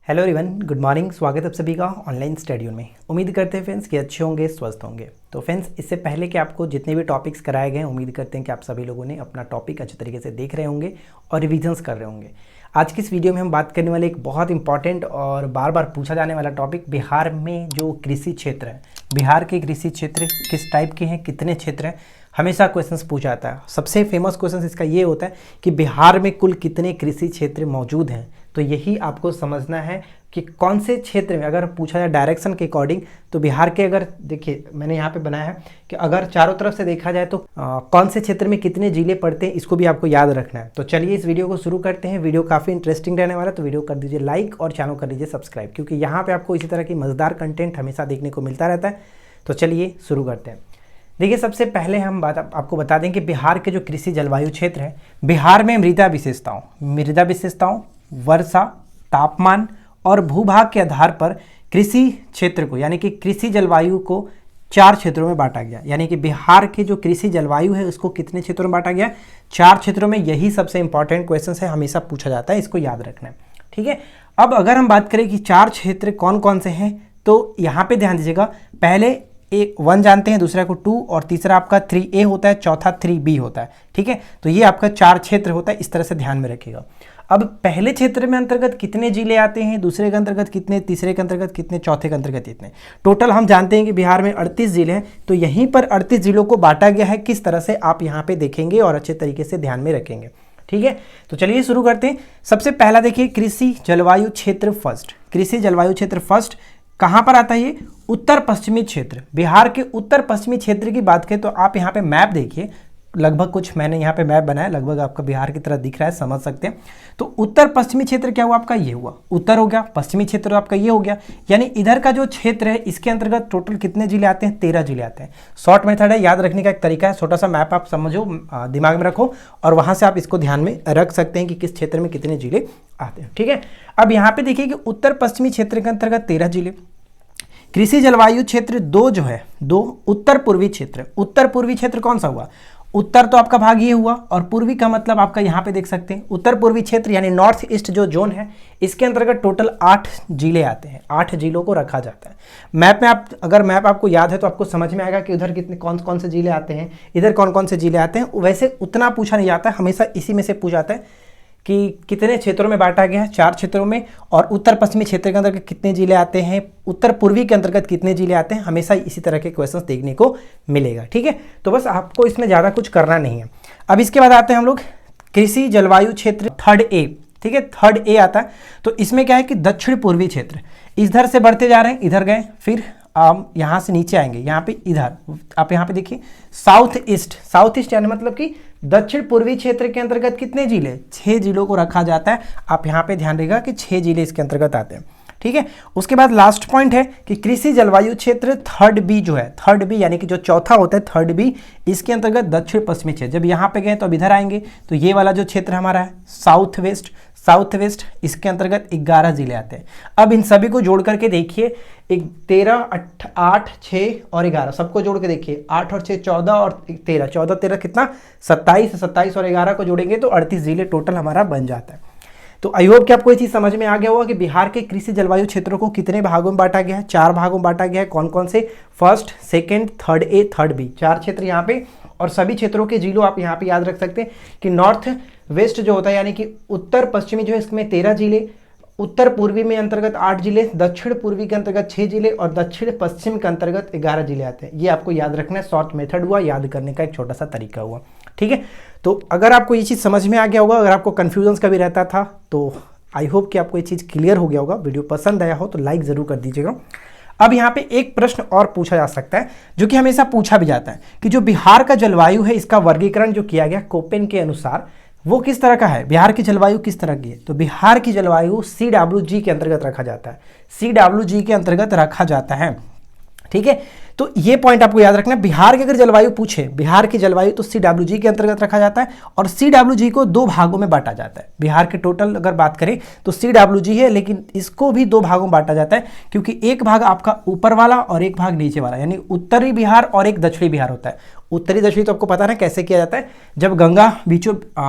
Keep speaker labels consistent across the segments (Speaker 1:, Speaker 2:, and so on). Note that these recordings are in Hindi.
Speaker 1: Hello everyone, good morning. स्वागत है आप सभी का ऑनलाइन स्टडी में। उम्मीद करते हैं फ्रेंड्स कि अच्छे होंगे, स्वस्थ होंगे। तो फ्रेंड्स, इससे पहले कि आपको जितने भी टॉपिक्स कराए गए हैं, उम्मीद करते हैं कि आप सभी लोगों ने अपना टॉपिक अच्छे तरीके से देख रहे होंगे और रिविजन्स कर रहे होंगे। आज की इस वीडियो में हम बात करने वाले एक बहुत इंपॉर्टेंट और बार बार पूछा जाने वाला टॉपिक, बिहार में जो कृषि क्षेत्र है, बिहार के कृषि क्षेत्र किस टाइप के हैं, कितने क्षेत्र हैं, हमेशा क्वेश्चंस पूछा जाता है। सबसे फेमस क्वेश्चन इसका ये होता है कि बिहार में कुल कितने कृषि क्षेत्र मौजूद हैं। तो यही आपको समझना है कि कौन से क्षेत्र में, अगर पूछा जाए डायरेक्शन के अकॉर्डिंग, तो बिहार के, अगर देखिए मैंने यहाँ पे बनाया है कि अगर चारों तरफ से देखा जाए तो कौन से क्षेत्र में कितने जिले पड़ते हैं, इसको भी आपको याद रखना है। तो चलिए इस वीडियो को शुरू करते हैं। वीडियो काफ़ी इंटरेस्टिंग रहने वाला है, तो वीडियो कर दीजिए लाइक और चैनल कर दीजिए सब्सक्राइब, क्योंकि यहाँ पर आपको इसी तरह की मज़ेदार कंटेंट हमेशा देखने को मिलता रहता है। तो चलिए शुरू करते हैं। देखिए, सबसे पहले हम आपको बता दें कि बिहार के जो कृषि जलवायु क्षेत्र है, बिहार में मृदा विशेषताओं, वर्षा, तापमान और भूभाग के आधार पर कृषि क्षेत्र को, यानी कि कृषि जलवायु को 4 क्षेत्रों में बांटा गया। यानी कि बिहार के जो कृषि जलवायु है उसको कितने क्षेत्रों में बांटा गया? 4 क्षेत्रों में। यही सबसे इंपॉर्टेंट क्वेश्चन है, हमेशा पूछा जाता है, इसको याद रखना है। ठीक है, अब अगर हम बात करें कि 4 क्षेत्र कौन कौन से हैं, तो यहाँ पे ध्यान दीजिएगा। पहले 1 जानते हैं, दूसरा को 2 और तीसरा आपका 3A होता है, चौथा 3B होता है। ठीक है, तो ये आपका 4 क्षेत्र होता है, इस तरह से ध्यान में रखिएगा। अब पहले क्षेत्र में अंतर्गत कितने जिले आते हैं, दूसरे के अंतर्गत कितने, तीसरे के अंतर्गत कितने, चौथे के अंतर्गत कितने। टोटल हम जानते हैं कि बिहार में 38 जिले हैं। तो यहीं पर 38 जिलों को बांटा गया है। किस तरह से आप यहाँ पे देखेंगे और अच्छे तरीके से ध्यान में रखेंगे। ठीक है, तो चलिए शुरू करते हैं। सबसे पहला देखिए, कृषि जलवायु क्षेत्र फर्स्ट। कृषि जलवायु क्षेत्र फर्स्ट कहाँ पर आता है? ये उत्तर पश्चिमी क्षेत्र। बिहार के उत्तर पश्चिमी क्षेत्र की बात करें तो आप यहाँ पे मैप देखिए, लगभग कुछ मैंने यहाँ पे मैप बनाया, लगभग आपका बिहार की तरह दिख रहा है, समझ सकते हैं। तो उत्तर पश्चिमी क्षेत्र क्या हुआ आपका? ये हुआ उत्तर हो गया, पश्चिमी क्षेत्र आपका ये हो गया। यानी इधर का जो क्षेत्र है, इसके अंतर्गत टोटल कितने जिले आते हैं? 13 जिले आते हैं। शॉर्ट मेथड है, याद रखने का एक तरीका है। छोटा सा मैप आप समझो, दिमाग में रखो और वहां से आप इसको ध्यान में रख सकते हैं कि किस क्षेत्र में कितने जिले आते हैं। ठीक है, अब यहाँ पे देखिए कि उत्तर पश्चिमी क्षेत्र के अंतर्गत 13 जिले। कृषि जलवायु क्षेत्र 2 जो है, 2 उत्तर पूर्वी क्षेत्र। उत्तर पूर्वी क्षेत्र कौन सा हुआ? उत्तर तो आपका भाग ये हुआ, और पूर्वी का मतलब आपका यहाँ पे देख सकते हैं उत्तर पूर्वी क्षेत्र, यानी नॉर्थ ईस्ट जो जोन है, इसके अंतर्गत टोटल 8 जिले आते हैं। 8 जिलों को रखा जाता है। मैप में आप, अगर मैप आपको याद है तो आपको समझ में आएगा कि उधर कितने कौन कौन से जिले आते हैं, इधर कौन कौन से जिले आते हैं। वैसे उतना पूछा नहीं जाता है, हमेशा इसी में से पूछा जाता है कि कितने क्षेत्रों में बांटा गया है, 4 क्षेत्रों में, और उत्तर पश्चिमी क्षेत्र के अंतर्गत कितने जिले आते हैं, उत्तर पूर्वी के अंतर्गत कितने जिले आते हैं। हमेशा इसी तरह के क्वेश्चंस देखने को मिलेगा। ठीक है, तो बस आपको इसमें ज़्यादा कुछ करना नहीं है। अब इसके बाद आते हैं हम लोग कृषि जलवायु क्षेत्र 3A। ठीक है, 3A आता है। तो इसमें क्या है कि दक्षिण पूर्वी क्षेत्र, इधर से बढ़ते जा रहे हैं, इधर गए, फिर यहाँ से नीचे आएंगे, यहाँ पे इधर आप यहाँ पे देखिए साउथ ईस्ट यानी मतलब कि दक्षिण पूर्वी क्षेत्र के अंतर्गत कितने जिले? 6 जिलों को रखा जाता है। आप यहाँ पे ध्यान रखिएगा कि 6 जिले इसके अंतर्गत आते हैं। ठीक है, उसके बाद लास्ट पॉइंट है कि कृषि जलवायु क्षेत्र 3B जो है, 3B यानी कि जो चौथा होता है 3B, इसके अंतर्गत दक्षिण पश्चिमी क्षेत्र। जब यहाँ पे गए तो अब इधर आएंगे, तो ये वाला जो क्षेत्र हमारा है साउथ वेस्ट, इसके अंतर्गत 11 जिले आते हैं। अब इन सभी को जोड़ करके देखिए, 13, 8, 6 और 11, सबको जोड़ के देखिए, 8 और 6 14 और 13, 14 13 कितना? 27 और 11 को जोड़ेंगे तो 38 जिले टोटल हमारा बन जाता है। तो आई होप कि आपको ये चीज़ समझ में आ गया होगा कि बिहार के कृषि जलवायु क्षेत्रों को कितने भागों में बांटा गया है। 4 भागों में बांटा गया है। कौन कौन से? फर्स्ट, सेकंड, 3A, 3B, 4 क्षेत्र यहाँ पे। और सभी क्षेत्रों के जिलों आप यहाँ पे याद रख सकते हैं कि नॉर्थ वेस्ट जो होता है, यानी कि उत्तर पश्चिमी जो है, इसमें 13 जिले, उत्तर पूर्वी में अंतर्गत 8 जिले, दक्षिण पूर्वी के अंतर्गत 6 जिले और दक्षिण पश्चिम के अंतर्गत 11 जिले आते हैं। ये आपको याद रखना है। शॉर्ट मेथड हुआ, याद करने का एक छोटा सा तरीका हुआ। ठीक है, तो अगर आपको ये चीज़ समझ में आ गया होगा, अगर आपको कन्फ्यूजन्स का भी रहता था, तो आई होप कि आपको ये चीज़ क्लियर हो गया होगा। वीडियो पसंद आया हो तो लाइक ज़रूर कर दीजिएगा। अब यहाँ पे एक प्रश्न और पूछा जा सकता है, जो कि हमेशा पूछा भी जाता है, कि जो बिहार का जलवायु है, इसका वर्गीकरण जो किया गया कोपेन के अनुसार, वो किस तरह का है? बिहार की जलवायु किस तरह की है? तो बिहार की जलवायु CWG के अंतर्गत रखा जाता है। CWG के अंतर्गत रखा जाता है। ठीक है, तो ये पॉइंट आपको याद रखना है। बिहार की अगर जलवायु पूछे, बिहार की जलवायु, तो CWG के अंतर्गत रखा जाता है। और CWG को 2 भागों में बांटा जाता है। बिहार के टोटल अगर बात करें तो CWG है, लेकिन इसको भी 2 भागों में बांटा जाता है, क्योंकि एक भाग आपका ऊपर वाला और एक भाग नीचे वाला, यानी उत्तरी बिहार और एक दक्षिणी बिहार होता है। उत्तरी दक्षिणी तो आपको पता है ना कैसे किया जाता है, जब गंगा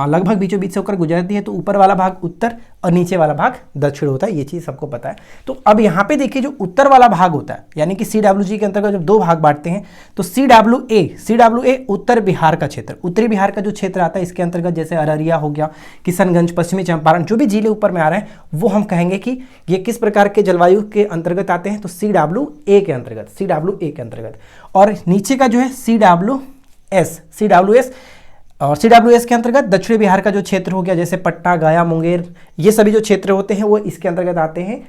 Speaker 1: लगभग बीचों बीच से होकर गुजरती है तो ऊपर वाला भाग उत्तर और नीचे वाला भाग दक्षिण होता है, ये चीज़ सबको पता है। तो अब यहाँ पे देखिए जो उत्तर वाला भाग होता है यानी कि CWG के अंतर्गत जब दो भाग बांटते हैं तो CWA उत्तर बिहार का क्षेत्र, उत्तरी बिहार का जो क्षेत्र आता है इसके अंतर्गत जैसे अररिया हो गया, किशनगंज, पश्चिमी चंपारण, जो भी जिले ऊपर में आ रहे हैं वो हम कहेंगे कि ये किस प्रकार के जलवायु के अंतर्गत आते हैं, तो CWA के अंतर्गत। और नीचे का जो है CWS और CWS के अंतर्गत दक्षिणी बिहार का जो क्षेत्र हो गया जैसे पटना, गया, मुंगेर, ये सभी जो क्षेत्र होते हैं वो इसके अंतर्गत आते हैं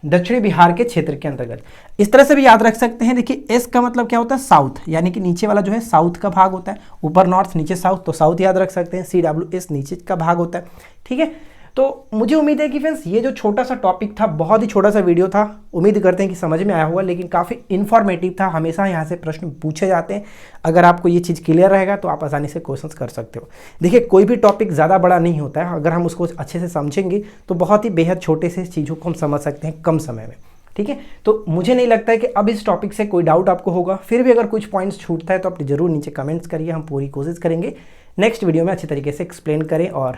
Speaker 1: दक्षिणी बिहार के क्षेत्र के अंतर्गत। इस तरह से भी याद रख सकते हैं। देखिए एस का मतलब क्या होता है, साउथ, यानी कि नीचे वाला जो है साउथ का भाग होता है, ऊपर नॉर्थ नीचे साउथ, तो साउथ याद रख सकते हैं। CWS नीचे का भाग होता है, ठीक है। तो मुझे उम्मीद है कि फ्रेंड्स ये जो छोटा सा टॉपिक था, बहुत ही छोटा सा वीडियो था, उम्मीद करते हैं कि समझ में आया होगा, लेकिन काफ़ी इन्फॉर्मेटिव था। हमेशा यहाँ से प्रश्न पूछे जाते हैं, अगर आपको ये चीज़ क्लियर रहेगा तो आप आसानी से क्वेश्चंस कर सकते हो। देखिए कोई भी टॉपिक ज़्यादा बड़ा नहीं होता है, अगर हम उसको अच्छे से समझेंगे तो बहुत ही बेहद छोटे से चीज़ों को हम समझ सकते हैं कम समय में, ठीक है। तो मुझे नहीं लगता है कि अब इस टॉपिक से कोई डाउट आपको होगा। फिर भी अगर कुछ पॉइंट्स छूटता है तो आप जरूर नीचे कमेंट्स करिए, हम पूरी कोशिश करेंगे नेक्स्ट वीडियो में अच्छी तरीके से एक्सप्लेन करें और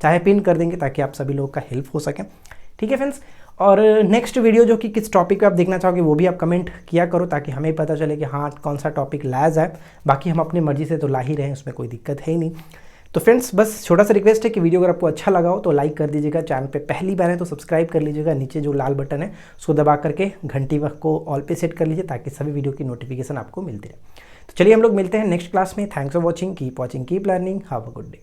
Speaker 1: चाहे पिन कर देंगे ताकि आप सभी लोगों का हेल्प हो सके, ठीक है फ्रेंड्स। और नेक्स्ट वीडियो जो कि किस टॉपिक पे आप देखना चाहोगे वो भी आप कमेंट किया करो ताकि हमें पता चले कि हाँ कौन सा टॉपिक लाया जाए। बाकी हम अपनी मर्जी से तो ला ही रहे हैं, उसमें कोई दिक्कत है ही नहीं। तो फ्रेंड्स बस छोटा सा रिक्वेस्ट है कि वीडियो अगर आपको अच्छा लगा हो तो लाइक कर दीजिएगा, चैनल पे पहली बार है तो सब्सक्राइब कर लीजिएगा, नीचे जो लाल बटन है उसको दबा करके घंटी को ऑल पे सेट कर लीजिए ताकि सभी वीडियो की नोटिफिकेशन आपको मिलती रहे। तो चलिए हम लोग मिलते हैं नेक्स्ट क्लास में। Thanks for watching, keep learning, have a good day.